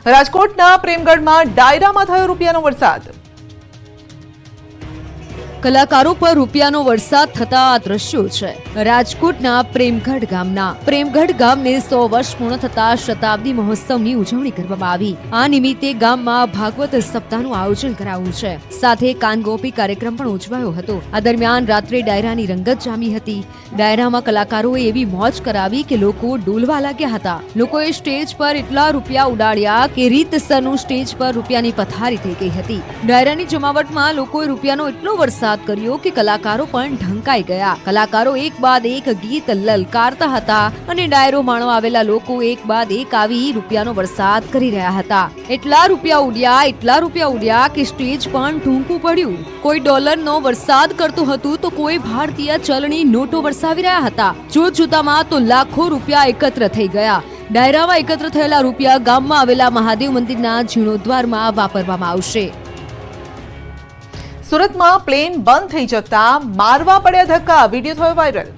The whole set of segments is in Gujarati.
રાજકોટના પ્રેમગઢમાં ડાયરામાં થયો રૂપિયાનો વરસાદ। કલાકારો પર રૂપિયાનો વરસાદ થતા આ દ્રશ્યો છે રાજકોટના પ્રેમગઢ ગામના। પ્રેમગઢ ગામને 100 વર્ષ પૂર્ણ થતા શતાબ્દી મહોત્સવની ઉજવણી કરવામાં આવી। આ નિમિત્તે ગામમાં ભાગવત સપ્તાહનું આયોજન કરાયું છે, સાથે કાનગોપી કાર્યક્રમ પણ ઉજવાયો હતો। આ દરમિયાન રાત્રે ડાયરાની રંગત જામી હતી। ડાયરામાં કલાકારોએ એવી મોજ કરાવી કે લોકો ડોલવા લાગ્યા હતા। લોકોએ સ્ટેજ પર એટલા રૂપિયા ઉડાડ્યા કે રીતસરનું સ્ટેજ પર રૂપિયાની પથારી થઈ ગઈ હતી। ડાયરાની જમાવટમાં લોકોએ રૂપિયાનો એટલો વરસાદ કર્યો કે કલાકારો પણ ઢંકાઈ ગયા। કલાકારો એક બાદ એક ગીત લલકારતા હતા અને ડાયરો માણવા આવેલા લોકો એક બાદ એક આવી રૂપિયાનો વરસાદ કરી રહ્યા હતા। એટલા રૂપિયા ઉડ્યા કે સ્ટેજ પણ ઢૂંકું પડ્યું। કોઈ ડોલરનો વરસાદ કરતું હતું તો કોઈ ભારતીય ચલણી નોટો વરસાવી રહ્યા હતા। જોતજોતામાં તો લાખો રૂપિયા એકત્ર થઈ ગયા। ડાયરામાં એકત્ર થયેલા રૂપિયા ગામમાં આવેલા મહાદેવ મંદિરના જીર્ણોદ્વારમાં વાપરવામાં આવશે। સુરતમાં પ્લેન બંધ થઈ જતા મારવા પડ્યા ધક્કા, વિડીયો થયો વાયરલ।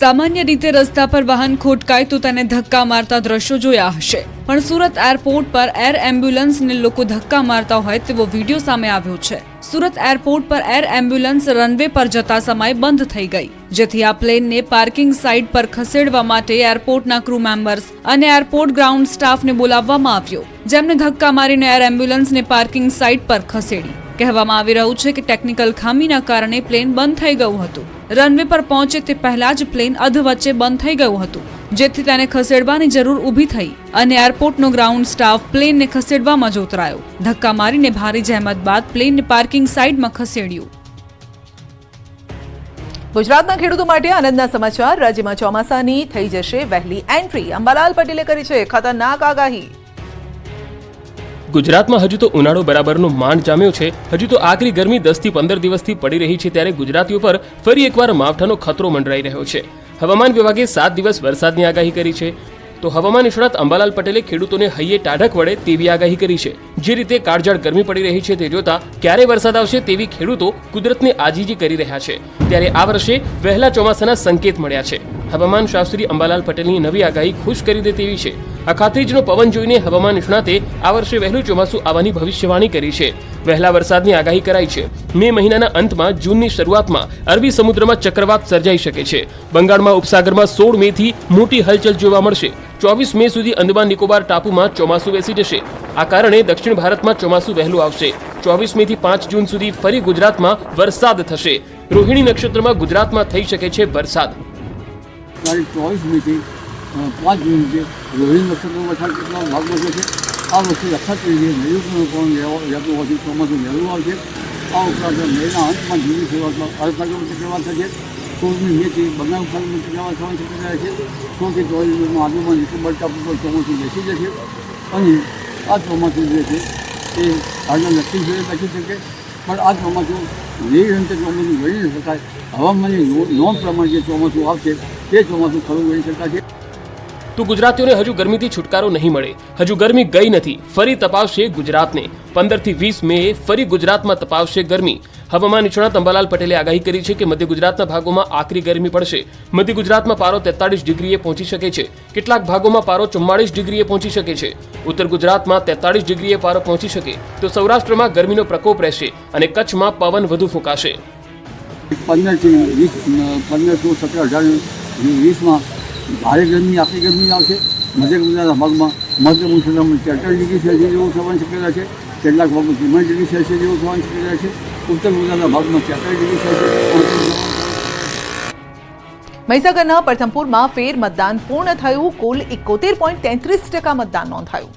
સામાન્ય રીતે રસ્તા પર વાહન ખોટકાય તો તેને ધક્કા મારતા દ્રશ્યો જોયા હશે, પણ સુરત એરપોર્ટ પર એર એમ્બ્યુલન્સને લોકો ધક્કા મારતા હોય તેવો વિડીયો સામે આવ્યો છે। સુરત એરપોર્ટ પર એર એમ્બ્યુલન્સ રનવે પર જતા સમય બંધ થઈ ગઈ, જેથી આ પ્લેનને પાર્કિંગ સાઇટ પર ખસેડવા માટે એરપોર્ટના ક્રૂ મેમ્બર્સ અને એરપોર્ટ ગ્રાઉન્ડ સ્ટાફને બોલાવવામાં આવ્યો, જેમને ધક્કા મારીને એર એમ્બ્યુલન્સને પાર્કિંગ સાઇટ પર ખસેડી। કહેવામાં આવી રહ્યું છે કે ટેકનિકલ ખામીના કારણે પ્લેન બંધ થઈ ગયું હતું। રનવે પર પહોંચે તે પહેલા જ પ્લેન અધવચ્ચે બંધ થઈ ગયું હતું, જેથી તેને ખસેડવાની જરૂર ઊભી થઈ અને એરપોર્ટનો ગ્રાઉન્ડ સ્ટાફ પ્લેનને ખસેડવામાં જોતરાયો। ધક્કા મારીને ભારે જહેમત બાદ પ્લેનને પાર્કિંગ સાઇડમાં ખસેડ્યું। ગુજરાતના ખેડૂતો માટે આનંદના સમાચાર। રાજ્યમાં ચોમાસાની થઈ જશે વહેલી એન્ટ્રી। અંબાલાલ પટેલે કરી છે ખતરનાક આગાહી। ગુજરાતમાં હજુ તો ઉનાળો બરાબરનો માંડ જામ્યો છે। હજુ તો આકરી ગરમી 10 થી 15 દિવસથી પડી રહી છે, ત્યારે ગુજરાતીઓ પર ફરી એકવાર માવઠાનો ખતરો મંડરાઈ રહ્યો છે। હવામાન વિભાગે 7 દિવસ વરસાદની આગાહી કરી છે, તો હવામાન નિષ્ણાત અંબાલાલ પટેલે ખેડૂતોને હૈયે ટાઢક વડે તેવી આગાહી કરી છે। જે રીતે કાળઝાળ ગરમી પડી રહી છે તે જોતા ક્યારે વરસાદ આવશે તેવી ખેડૂતો કુદરતને આજીજી કરી રહ્યા છે, ત્યારે આ વર્ષે વહેલા ચોમાસાના સંકેત મળ્યા છે। હવામાન શાસ્ત્રી અંબાલાલ પટેલની નવી આગાહી ખુશ કરી દે તેવી છે। અખાત્રીજનો પવન જોઈને હવામાન નિષ્ણાતે આ વર્ષે વહેલું ચોમાસું આવવાની ભવિષ્યવાણી કરી છે। વહેલા વરસાદની આગાહી કરાઈ છે। મે મહિનાના અંતમાં જૂનની શરૂઆતમાં અરબી સમુદ્રમાં ચક્રવાત સર્જાઈ શકે છે। બંગાળમાં ઉપસાગરમાં 16 મેથી મોટી હલચલ જોવા મળશે। 24 મે સુધી અંદમાન નિકોબાર ટાપુમાં ચોમાસું બેસી જશે। આ કારણે દક્ષિણ ભારતમાં ચોમાસું વહેલું આવશે। 24 મેથી 5 જૂન સુધી ફરી ગુજરાતમાં વરસાદ થશે। રોહિણી નક્ષત્રમાં ગુજરાતમાં થઈ શકે છે વરસાદ। 24 મેથી 5 જૂન સુધી રોહિણી નક્ષત્રનો વરસાદ કેટલા ભાગમાં થશે। આ વખતે અખાત્રીજે નૈઋત્યનો પવન રહેતો હોવાથી ચોમાસું વહેલું આવશે। આ ઉપરાંત મેના અંતમાં જૂનની શરૂઆતમાં અરબસાગરમાં ચક્રવાત થશે। 16મી મેથી બંગાળ ઉપસાગરમાં ચક્રવાત થવાની શક્યતા છે। 16 થી 24 મેમાં અંદમાન નિકોબાર ટાપુ પર ચોમાસું બેસી જશે અને આ ચોમાસું જે છે એ હાલના દક્ષિણ સુધી બેસી શકે, પણ આ ચોમાસું નિરંતર ચોમાસું ગણી ન શકાય। હવામાનની નોંધ પ્રમાણે જે ચોમાસું આવશે તે ચોમાસું ખરું ગણી શકાશે। તો ગુજરાતીઓને હજુ ગરમીથી છુટકારો નહીં મળે। હજુ ગરમી ગઈ નથી, ફરી તપાવશે ગુજરાતને। 15 થી 20 મે ફરી ગુજરાતમાં તપાવશે ગરમી। હવામાન નિષ્ણાત અંબાલાલ પટેલે આગાહી કરી છે કે મધ્ય ગુજરાતના ભાગોમાં આકરી ગરમી પડશે। મધ્ય ગુજરાતમાં પારો 43 ડિગ્રીએ પહોંચી શકે છે। કેટલાક ભાગોમાં પારો 44 ડિગ્રીએ પહોંચી શકે છે। ઉત્તર ગુજરાતમાં 43 ડિગ્રીએ પારો પહોંચી શકે તો સૌરાષ્ટ્રમાં ગરમીનો પ્રકોપ રહેશે અને કચ્છમાં પવન વધુ ફૂંકાશે। 15 થી 17, 18, 20માં ભારે ગરમી, આકરી ગરમી આવશે। મધ્ય ગુજરાતના ભાગમાં મધ્યમ ઉષ્ણતામાન 43 ડિગ્રી સેલ્સિયસ જેવું થવાની શક્યતા છે। કેટલાક ભાગમાં 43 ડિગ્રી સેલ્સિયસ જેવું થવાની શક્યતા છે। ઉત્તર ગુજરાતના ભાગમાં 43 ડિગ્રી સેલ્સિયસ। મહીસાગરના પ્રથમપુરમાં ફેર મતદાન પૂર્ણ થયું। કુલ 71.33% મતદાન નોંધાયું।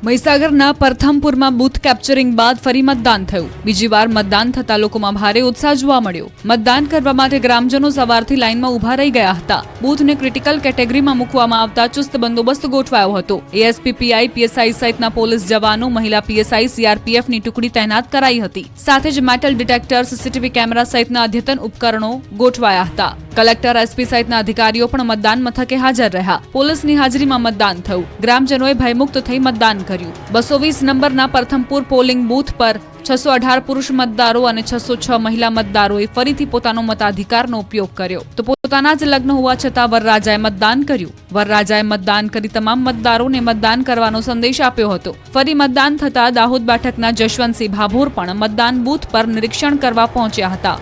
મહીસાગરના પ્રથમપુરમાં બૂથ કેપ્ચરિંગ બાદ ફરી મતદાન થયું। બીજી વાર મતદાન થતા લોકોમાં ભારે ઉત્સાહ જોવા મળ્યો। મતદાન કરવા માટે ગ્રામજનો સવારથી લાઇનમાં ઉભા રહી ગયા હતા। બૂથને ક્રિટિકલ કેટેગરીમાં મૂકવામાં આવતા ચુસ્ત બંદોબસ્ત ગોઠવાયો હતો। એએસપી, પીઆઈ, પીએસઆઈ સહિતના પોલીસ જવાનો, મહિલા પીએસઆઈ, સીઆરપીએફની ટુકડી તૈનાત કરાઈ હતી। સાથે જ મેટલ ડિટેક્ટર, સીસીટીવી કેમેરા સહિતના અદ્યતન ઉપકરણો ગોઠવાયા હતા। કલેક્ટર, એસપી સહિતના અધિકારીઓ પણ મતદાન મથકે હાજર રહ્યા। પોલીસની હાજરીમાં મતદાન થયું। ગ્રામજનોએ ભયમુક્ત થઈ મતદાન કર્યું। 220 નંબરના પ્રથમપુર પોલિંગ બૂથ પર 618 પુરુષ મતદારો અને 606 મહિલા મતદારોએ ફરીથી પોતાનો મતાધિકારનો ઉપયોગ કર્યો। તો પોતાના જ લગ્ન હોવા છતાં વરરાજાએ મતદાન કર્યું. વરરાજાએ મતદાન કરી તમામ મતદારોને મતદાન કરવાનો સંદેશ આપ્યો હતો. ફરી મતદાન થતા દાહોદ બેઠકના જશવંતસિંહ ભાભોર પણ મતદાન બૂથ પર નિરીક્ષણ કરવા પહોંચ્યા હતા.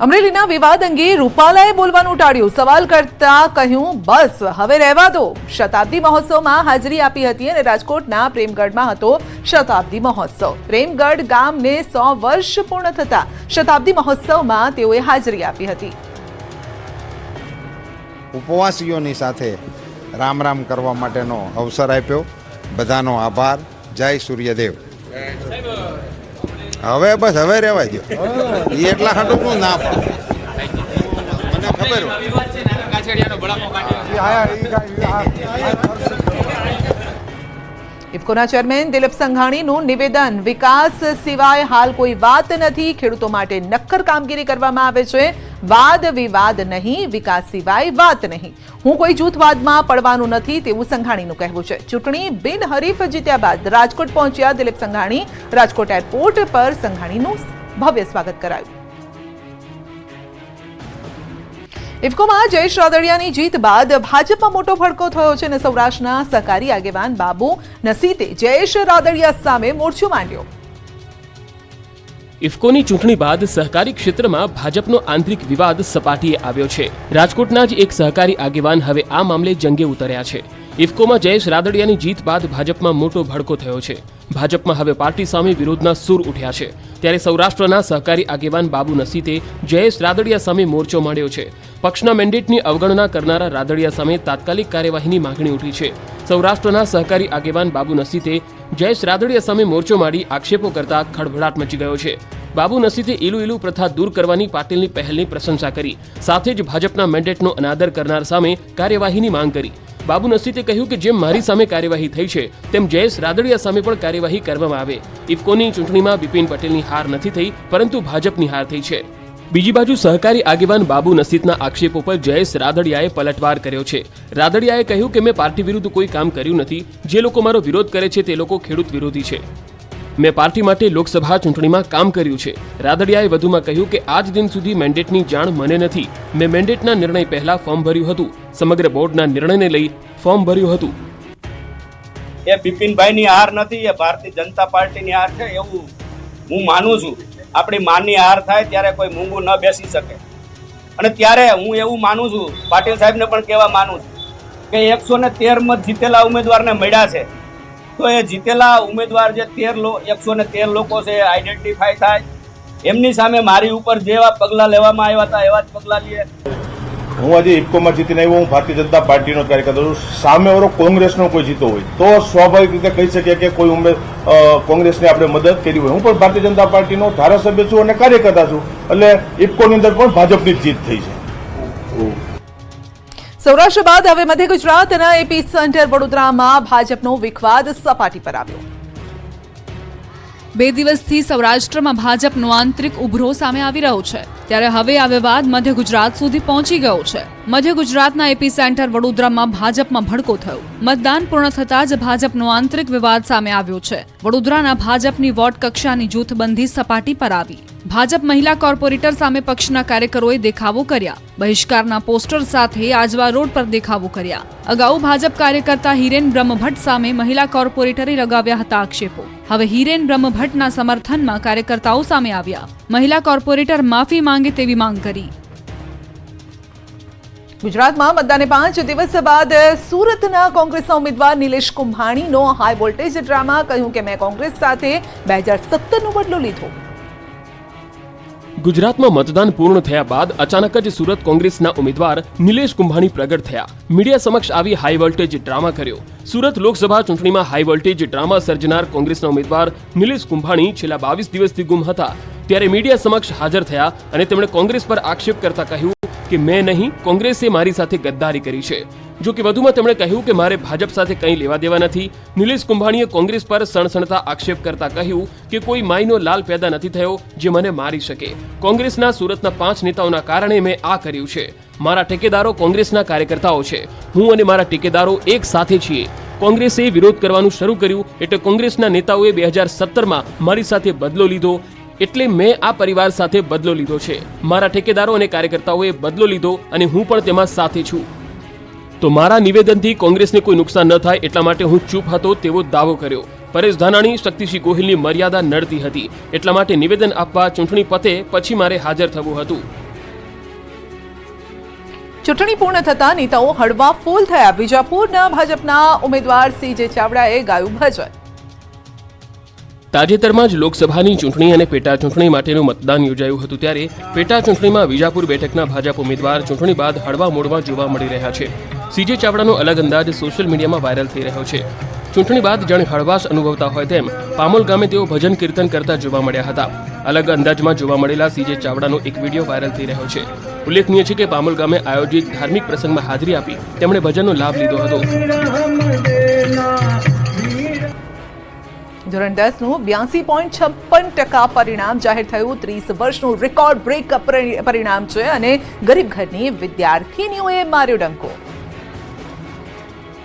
અમરેલીના વિવાદ અંગે રૂપાલાએ બોલવાનું ટાળ્યું. સવાલ કરતા કહ્યું, બસ હવે રહેવા દો. શતાબ્દી મહોત્સવમાં હાજરી આપી હતી અને રાજકોટના પ્રેમગઢમાં હતો શતાબ્દી મહોત્સવ. પ્રેમગઢ ગામને 100 વર્ષ પૂર્ણ થતા શતાબ્દી મહોત્સવમાં તેઓએ હાજરી આપી હતી. ઉપવાસીઓની સાથે રામ રામ કરવા માટેનો અવસર આપ્યો. બધાનો આભાર. જય સૂર્યદેવ. હવે બસ હવે રહેવા દો. એ એટલા હાટું ના પાડે. મને ખબર ઇફકોના ચેરમેન દિલીપ સંઘાણીનું નિવેદન, વિકાસ સિવાય હાલ કોઈ વાત નથી. ખેડૂતો માટે નક્કર કામગીરી કરવામાં આવે છે. વાદ વિવાદ નહીં, વિકાસ સિવાય વાત નહીં. હું કોઈ જૂથવાદમાં પડવાનું નથી તેવું સંઘાણીનું કહેવું છે. ચૂંટણી બિનહરીફ જીત્યા બાદ રાજકોટ પહોંચ્યા દિલીપ સંઘાણી. રાજકોટ એરપોર્ટ પર સંઘાણીનું ભવ્ય સ્વાગત કરાયું. ઇફકોમાં જયેશ રાદડિયાની જીત બાદ ભાજપમાં મોટો ભડકો થયો છે અને સૌરાષ્ટ્રના સહકારી આગેવાન બાબુ નસીતે જયેશ રાદડિયા સામે મોરચો માંડ્યો. ઇફકોની ચૂંટણી બાદ સહકારી ક્ષેત્રમાં ભાજપનો આંતરિક વિવાદ સપાટીએ આવ્યો છે. રાજકોટના જ એક સહકારી આગેવાન હવે આ મામલે જંગે ઉતર્યા છે. ઇફકોમાં જયેશ રાદડિયાની જીત બાદ ભાજપમાં મોટો ભડકો થયો છે. ભાજપમાં હવે પાર્ટી સામે વિરોધના સૂર ઉઠ્યા છે. ત્યારે સૌરાષ્ટ્રના સહકારી આગેવાન બાબુ નસીતે જયેશ રાદડિયા સામે મોરચો માંડ્યો છે. પક્ષના મેન્ડેટની અવગણના કરનારા રાદડિયા સામે તાત્કાલિક કાર્યવાહીની માંગણી ઉઠી છે. સૌરાષ્ટ્રના સહકારી આગેવાન બાબુ નસીતે જયેશ રાદડિયા સામે મોરચો માંડી આક્ષેપો કરતા ખળભળાટ મચી ગયો છે. બાબુ નસીતે ઈલુ પ્રથા દૂર કરવાની પાટીલની પહેલની પ્રશંસા કરી. સાથે જ ભાજપના મેન્ડેટનો અનાદર કરનાર સામે કાર્યવાહીની માંગ કરી. બાબુ નસીતે કહ્યું કે જેમ મારી સામે કાર્યવાહી થઈ છે તેમ જયેશ રાદડિયા સામે પણ કાર્યવાહી કરવામાં આવે. ઇફકોની ચૂંટણીમાં બિપિન પટેલની હાર નથી થઈ, પરંતુ ભાજપની હાર થઈ છે. બીજી બાજુ સહકારી આગેવાન બાબુ નસીતના આક્ષેપો પર જયેશ રાદડિયાએ પલટવાર કર્યો છે. રાદડિયાએ કહ્યું કે મેં પાર્ટી વિરુદ્ધ કોઈ કામ કર્યું નથી. જે લોકો મારો વિરોધ કરે છે તે લોકો ખેડૂત વિરોધી છે. મેં પાર્ટી માટે લોકસભા ચૂંટણીમાં કામ કર્યું છે. રાદડિયાએ વધુમાં કહ્યું કે આજ દિન સુધી મેન્ડેટની જાણ મને નથી. મેં મેન્ડેટના નિર્ણય પહેલા ફોર્મ ભર્યું હતું. સમગ્ર બોર્ડના નિર્ણયને લઈ ફોર્મ ભર્યું હતું. એ બિપિનભાઈની હાર નથી, એ ભારતીય જનતા પાર્ટીની હાર છે એવું હું માનું છું. આપણી માની હાર થાય ત્યારે કોઈ મૂંગું ન બેસી શકે. અને ત્યારે હું એવું માનું છું, પાટીલ સાહેબને પણ કહેવા માનું છું કે 113 મત જીતેલા ઉમેદવારને મળ્યા છે. તો એ જીતેલા ઉમેદવાર જે 113 લોકો છે એ આઈડેન્ટિફાય થાય. એમની સામે મારી ઉપર જેવા પગલાં લેવામાં આવ્યા હતા એવા જ પગલાં લઈએ. હું આજે ઇફકોમાં જીતીને આવ્યો. હું ભારતીય જનતા પાર્ટીનો કાર્યકર્તા છું. સામેવાળો કોંગ્રેસનો કોઈ જીતો હોય તો સ્વાભાવિક રીતે કહી શકીએ કે કોઈ કોંગ્રેસને આપણે મદદ કરી હોય. હું પણ ભારતીય જનતા પાર્ટીનો ધારાસભ્ય છું અને કાર્યકર્તા છું. એટલે ઇફકોની અંદર પણ ભાજપની જ જીત થઈ છે. સૌરાષ્ટ્ર બાદ હવે મધ્ય ગુજરાતના એપી સેન્ટર વડોદરામાં ભાજપનો વિખવાદ સપાટી પર આવ્યો. 2 દિવસથી સૌરાષ્ટ્રમાં ભાજપનો આંતરિક ઉભરો સામે આવી રહ્યો છે. ત્યારે હવે આ વિવાદ મધ્ય ગુજરાત સુધી પહોંચી ગયો છે. મધ્ય ગુજરાતના એપી સેન્ટર વડોદરામાં ભાજપમાં ભડકો થયો. મતદાન પૂર્ણ થતાં જ ભાજપનો આંતરિક વિવાદ સામે આવ્યો છે. વડોદરાના ભાજપની વોર્ડ કક્ષાની જૂથબંધી સપાટી પર આવી. ભાજપ મહિલા કોર્પોરેટર સામે પક્ષના કાર્યકરોએ દેખાવો કર્યા. બહિષ્કારના પોસ્ટર સાથે આજવા રોડ પર દેખાવો કર્યા. અગાઉ ભાજપ કાર્યકર્તા હિરેન બ્રહ્મભટ્ટ સામે મહિલા કોર્પોરેટરે લગાવ્યા હતા આક્ષેપો. હવે હિરેન બ્રહ્મભટ્ટના સમર્થનમાં કાર્યકર્તાઓ સામે આવ્યા. મહિલા કોર્પોરેટર માફી માંગે તેવી માંગ કરી. ગુજરાતમાં મતદાને 5 દિવસ બાદ સુરતના કોંગ્રેસના ઉમેદવાર નિલેશ કુંભાણીનો હાઈ વોલ્ટેજ ડ્રામા. કહ્યું કે મેં કોંગ્રેસ સાથે 2017નો બદલો લીધો. ગુજરાતમાં મતદાન પૂર્ણ થયા બાદ અચાનક જ સુરત કોંગ્રેસના ઉમેદવાર નિલેશ કુંભાણી પ્રગટ થયા. મીડિયા સમક્ષ આવી હાઈ વોલ્ટેજ ડ્રામા કર્યો. સુરત લોકસભા ચૂંટણીમાં હાઈ વોલ્ટેજ ડ્રામા સર્જનાર કોંગ્રેસના ઉમેદવાર નિલેશ કુંભાણી છેલ્લા 22 દિવસથી ગુમ હતા. ત્યારે મીડિયા સમક્ષ હાજર થયા અને તેમણે કોંગ્રેસ પર આક્ષેપ કરતા કહ્યું કે મેં નહીં, કોંગ્રેસે મારી સાથે ગદ્દારી કરી છે. જો કે વધુમાં તેમણે કહ્યું કે મારે ભાજપ સાથે કંઈ લેવા દેવા નથી. નિલેશ કુંભાણીએ કોંગ્રેસ પર સણસણતા આક્ષેપ કરતા કહ્યું કે કોઈ માયનો લાલ પેદા નથી થયો જે મને મારી શકે. કોંગ્રેસના સુરતના 5 નેતાઓના કારણે મેં આ કર્યું છે. મારા ટેકેદારો કોંગ્રેસના કાર્યકર્તાઓ છે. હું અને મારા ટેકેદારો એક સાથે છીએ. કોંગ્રેસે વિરોધ કરવાનું શરૂ કર્યું એટલે કોંગ્રેસના નેતાઓએ 2017માં મારી સાથે બદલો લીધો. એટલે મેં આ પરિવાર સાથે બદલો લીધો છે. મારા ઠેકેદારો અને કાર્યકર્તાઓએ બદલો લીધો અને હું પણ તેમાં સાથે છું. તો મારા નિવેદનથી કોંગ્રેસને કોઈ નુકસાન ન થાય એટલા માટે હું ચૂપ હતો તેવો દાવો કર્યો. પરેશ ધાનાણી, શક્તિસિંહ ગોહિલની મર્યાદા નડતી હતી, એટલા માટે નિવેદન આપવા ચૂંટણી પતે પછી મારે હાજર થવું હતું. ચૂંટણી પૂર્ણ થતા નેતાઓ હળવા ફૂલ થયા. વિજાપુરના ભાજપના ઉમેદવાર CJ ચાવડાએ ગાયું ભજન. તાજેતરમાં જ લોકસભાની ચૂંટણી અને પેટા ચૂંટણી માટેનું મતદાન યોજાયું હતું, ત્યારે પેટા ચૂંટણીમાં વિજાપુર બેઠકના ભાજપ ઉમેદવાર ચૂંટણી બાદ હળવા મૂડમાં જોવા મળી રહ્યા છે. CJ ચાવડાનો અલગ અંદાજ સોશિયલ મીડિયામાં વાયરલ થઈ રહ્યો છે. ચૂંટણી બાદ જાણે હળવાશ અનુભવતા હોય તેમ પામોલ ગામે તેઓ ભજન કીર્તન કરતા જોવા મળ્યા હતા. અલગ અંદાજમાં જોવા મળેલા CJ ચાવડાનો એક વિડીયો વાયરલ થઈ રહ્યો છે. ઉલ્લેખનીય છે કે પામોલ ગામે આયોજિત ધાર્મિક પ્રસંગમાં હાજરી આપી તેમણે ભજનનો લાભ લીધો હતો. ધોરણ 10નું 82.56% પરિણામ જાહેર થયું. 30 વર્ષનું રેકોર્ડ બ્રેક પરિણામ છે અને ગરીબ ઘરની વિદ્યાર્થીનીઓએ માર્યો ડંકો.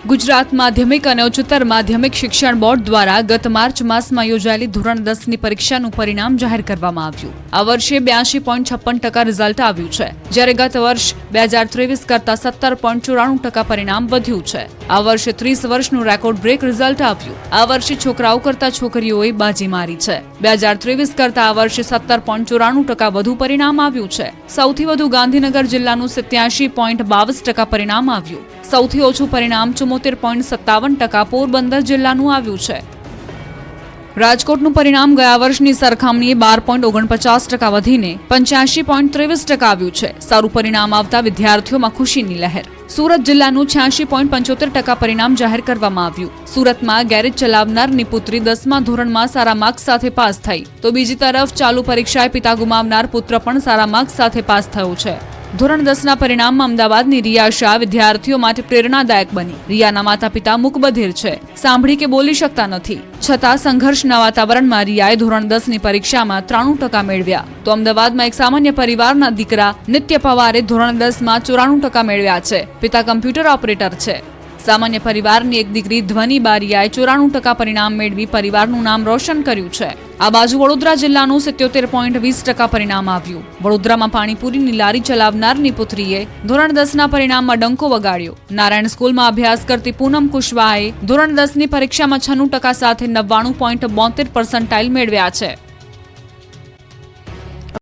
ગુજરાત માધ્યમિક અને ઉચ્ચતર માધ્યમિક શિક્ષણ બોર્ડ દ્વારા ગત માર્ચ માસમાં યોજાયેલી ધોરણ 10ની પરીક્ષાનું પરિણામ જાહેર કરવામાં આવ્યું. આ વર્ષે 82.56% રિઝલ્ટ આવ્યું છે, જ્યારે ગત વર્ષ 2023 કરતા 17.94% પરિણામ વધ્યું છે. આ વર્ષે 30 વર્ષનું રેકોર્ડ બ્રેક રિઝલ્ટ આવ્યું. આ વર્ષે છોકરાઓ કરતા છોકરીઓએ બાજી મારી છે. 2023 કરતા આ વર્ષે 17.94% વધુ પરિણામ આવ્યું છે. સૌથી વધુ ગાંધીનગર જિલ્લાનું 87.22% પરિણામ આવ્યું. સૌથી ઓછું પરિણામ 74.57% પોરબંદર જિલ્લાનું આવ્યું છે. રાજકોટનું પરિણામ ગયા વર્ષની સરખામણીએ 12.49% વધીને 85.23% આવ્યું છે. સારું પરિણામ આવતા વિદ્યાર્થીઓમાં ખુશીની લહેર. સુરત જિલ્લાનું 86.75% પરિણામ જાહેર કરવામાં આવ્યું. સુરતમાં ગેરેજ ચલાવનારની પુત્રી 10મા ધોરણમાં સારા માર્ક્સ સાથે પાસ થઈ, તો બીજી તરફ ચાલુ પરીક્ષાએ પિતા ગુમાવનાર પુત્ર પણ સારા માર્ક્સ સાથે પાસ થયો છે. ધોરણ 10ના પરિણામમાં અમદાવાદની રિયા શાહ વિદ્યાર્થીઓ માટે પ્રેરણાદાયક બની. રિયાના માતા પિતા મૂકબધિર છે, સાંભળી કે બોલી શકતા નથી, છતાં સંઘર્ષના વાતાવરણમાં રિયાએ ધોરણ 10ની પરીક્ષામાં 93% મેળવ્યા. તો અમદાવાદમાં એક સામાન્ય પરિવારના દીકરા નિત્ય પવારે ધોરણ 10માં 94% મેળવ્યા છે. પિતા કમ્પ્યુટર ઓપરેટર છે. સામાન્ય પરિવારની એક દીકરી ધ્વની બારિયાએ 94% પરિણામ મેળવી પરિવારનું નામ રોશન કર્યું છે. આ બાજુ વડોદરા જિલ્લાનું 77.20% પરિણામ આવ્યું. વડોદરામાં પાણીપુરીની લારી ચલાવનારની પુત્રીએ ધોરણ 10ના પરિણામમાં ડંકો વગાડ્યો. નારાયણ સ્કૂલમાં અભ્યાસ કરતી પૂનમ કુશવાહાએ ધોરણ 10ની પરીક્ષામાં 96% સાથે 99.72% મેળવ્યા છે.